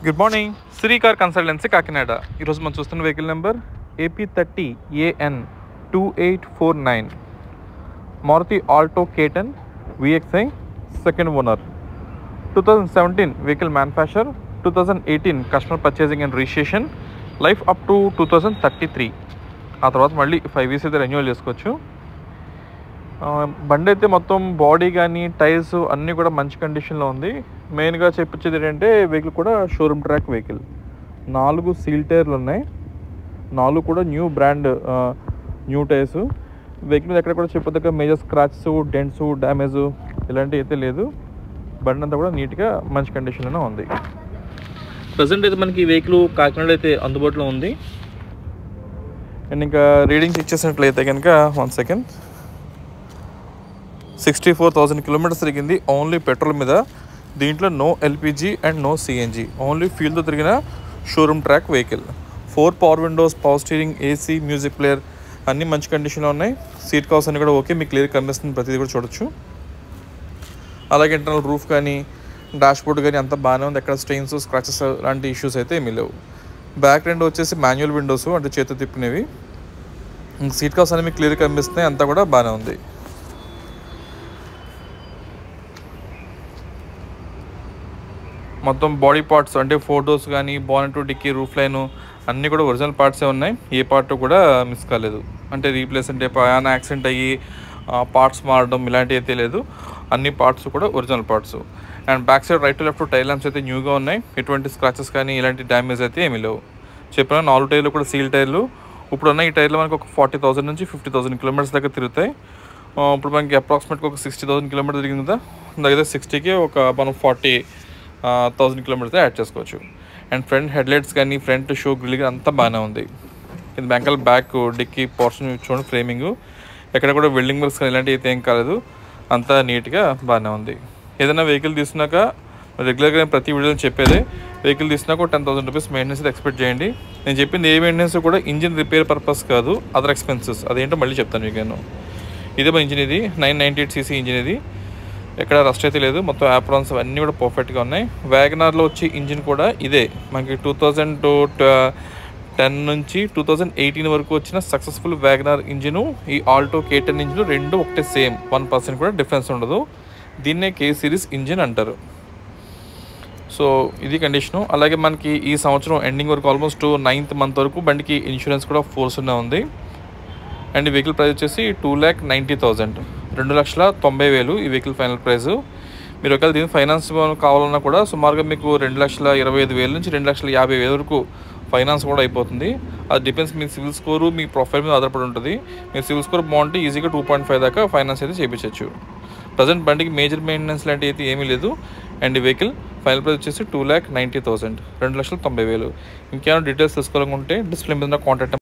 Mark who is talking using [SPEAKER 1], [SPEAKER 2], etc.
[SPEAKER 1] Good morning. Shri car consultancy Kakinada. ఈరోజు మనం చూస్తున్న vehicle number AP30AN 2849 Maruti Alto K10 VXI second owner. 2017 vehicle manufacture, 2018 customer purchasing and registration, life up to 2033. ఆ తర్వాత మళ్ళీ 5 years అయితే renewal చేసుకోవచ్చు. బండి అయితే మొత్తం బాడీ కానీ టైర్స్ అన్నీ కూడా మంచి కండిషన్లో ఉంది. మెయిన్గా చెప్పించేది ఏంటంటే వెహికల్ కూడా షోరూమ్ ట్రాక్ వెహికల్. 4 సీల్ టైర్లు ఉన్నాయి, 4 కూడా new brand new tyres. Vehicle మీద ఎక్కడ కూడా చెప్పదగ్గ మేజర్ స్క్రాచెస్, డెంట్స్, డ్యామేజ్ ఇలాంటివి అయితే లేదు. బండి అంతా కూడా నీట్గా మంచి కండిషన్లోనే ఉంది. ప్రజెంట్ అయితే మనకి ఈ వెహికల్ కాకినాడలో అయితే అందుబాటులో ఉంది. అండ్ ఇంకా రీడింగ్స్ ఇచ్చేసినట్లయితే కనుక 1 second 64,000 కిలోమీటర్స్ తిరిగింది ఓన్లీ పెట్రోల్ మీద. దీంట్లో no LPG and no CNG, only ఫ్యూల్తో తిరిగిన showroom track vehicle. 4 power windows, power steering, AC, music player అన్నీ మంచి కండిషన్లో ఉన్నాయి. సీట్ కవర్స్ అన్నీ కూడా ఓకే, మీకు క్లియర్ కనిపిస్తుంది, ప్రతిదీ కూడా చూడొచ్చు. అలాగే ఇంటర్నల్ రూఫ్ కానీ డాష్ బోర్డ్ కానీ అంతా బాగానే ఉంది. ఎక్కడ స్ట్రెయిన్స్, స్క్రాచెస్ లాంటి ఇష్యూస్ అయితే ఏమీ లేవు. బ్యాక్ రెండు వచ్చేసి మాన్యువల్ విండోస్, అంటే చేతి తిప్పినవి. సీట్ కవర్స్ అన్నీ మీకు క్లియర్ కనిపిస్తున్నాయి, అంతా కూడా బాగానే ఉంది. మొత్తం బాడీ పార్ట్స్ అంటే ఫోటోస్ కానీ బానెట్, డిక్కీ, రూఫ్ లైన్ అన్నీ కూడా ఒరిజినల్ పార్ట్సే ఉన్నాయి. ఏ పార్ట్ కూడా మిస్ కాలేదు. అంటే రీప్లేస్ అంటే ఏమైనా యాక్సిడెంట్ అయ్యి పార్ట్స్ మారడం ఇలాంటివి అయితే లేదు. అన్ని పార్ట్స్ కూడా original parts. And back side right to left tyre lamps అయితే న్యూగా ఉన్నాయి. ఎటువంటి స్క్రాచెస్ కానీ ఇలాంటి డ్యామేజ్ అయితే ఏమీ లేవు. చెప్పిన 4 టైర్లు కూడా సీల్ టైర్లు. ఇప్పుడున్న ఈ టైర్లు మనకు ఒక 40,000 నుంచి 50,000 కిలోమీటర్స్ దగ్గర తిరుగుతాయి. ఇప్పుడు మనకి అప్రాక్సిమేట్గా ఒక 60,000 కిలోమీటర్స్ తిరిగింది కదా, దగ్గర 60కి ఒక మనం 40,000 కిలోమీటర్స్ యాడ్ చేసుకోవచ్చు. అండ్ ఫ్రంట్ హెడ్లైట్స్ కానీ ఫ్రంట్ షో గ్రిల్ కానీ అంతా బాగానే ఉంది. ఇది వెనకాల బ్యాక్ డిక్కీ పోర్షన్ చూడండి, ఫ్రేమింగ్ ఎక్కడ కూడా వెల్డింగ్ వర్క్స్ కానీ ఇలాంటివి అయితే ఏం కాలేదు, అంతా నీట్గా బాగానే ఉంది. ఏదైనా వెహికల్ తీసుకున్నాక రెగ్యులర్గా ప్రతి వీడియోలో చెప్పేదే, వెహికల్ తీసుకున్నాక 10,000 రూపీస్ మెయింటెనెన్స్ అయితే ఎక్స్పెక్ట్ చేయండి. నేను చెప్పింది ఏ మెయింటెనెన్స్ కూడా ఇంజిన్ రిపేర్ పర్పస్ కాదు, అదర్ ఎక్స్పెన్సెస్. అదేంటో మళ్ళీ చెప్తాను మీకు నేను. ఇదే మా ఇంజిన్, ఇది 998cc ఇంజిన్. ఇది ఎక్కడ రస్ట్ అయితే లేదు, మొత్తం యాప్రాన్స్ అన్నీ కూడా పర్ఫెక్ట్గా ఉన్నాయి. వ్యాగనార్లో వచ్చే ఇంజిన్ కూడా ఇదే. మనకి 2010 నుంచి 2018 వరకు వచ్చిన సక్సెస్ఫుల్ వ్యాగనార్ ఇంజిన్, ఈ ఆల్టో K10 ఇంజిన్ రెండు ఒకటే సేమ్, 1% కూడా డిఫరెన్స్ ఉండదు. దీన్నే K సిరీస్ ఇంజిన్ అంటారు. సో ఇది కండిషను. అలాగే మనకి ఈ సంవత్సరం ఎండింగ్ వరకు ఆల్మోస్ట్ 9th month వరకు బండికి ఇన్సూరెన్స్ కూడా ఫోర్స్గా ఉంది. అండ్ ఈ వెహికల్ ప్రైస్ వచ్చేసి 2,90,000, 2,90,000 ఈ వెహికల్ ఫైనల్ ప్రైస్. మీరు ఒకవేళ దీని ఫైనాన్స్ కావాలన్నా కూడా సుమారుగా మీకు 2,25,000 నుంచి 2,50,000 వరకు ఫైనాన్స్ కూడా అయిపోతుంది. అది డిపెండ్స్ మీ సివిల్ స్కోరు, మీ ప్రొఫైల్ మీద ఆధారపడి ఉంటుంది. మీ సివిల్ స్కోర్ బాగుంటే ఈజీగా 2.5 దాకా ఫైనాన్స్ అయితే చేయించవచ్చు. ప్రజెంట్ బండికి మేజర్ మెయింటెనెన్స్ లాంటివి అయితే ఏమీ లేదు. అండ్ ఈ వెహికల్ ఫైనల్ ప్రైస్ వచ్చేసి 2,90,000, 2,90,000. ఇంకేమైనా డీటెయిల్స్ తెలుసుకోవాలనుకుంటే డిస్ప్లే మీద కాంటాక్ట్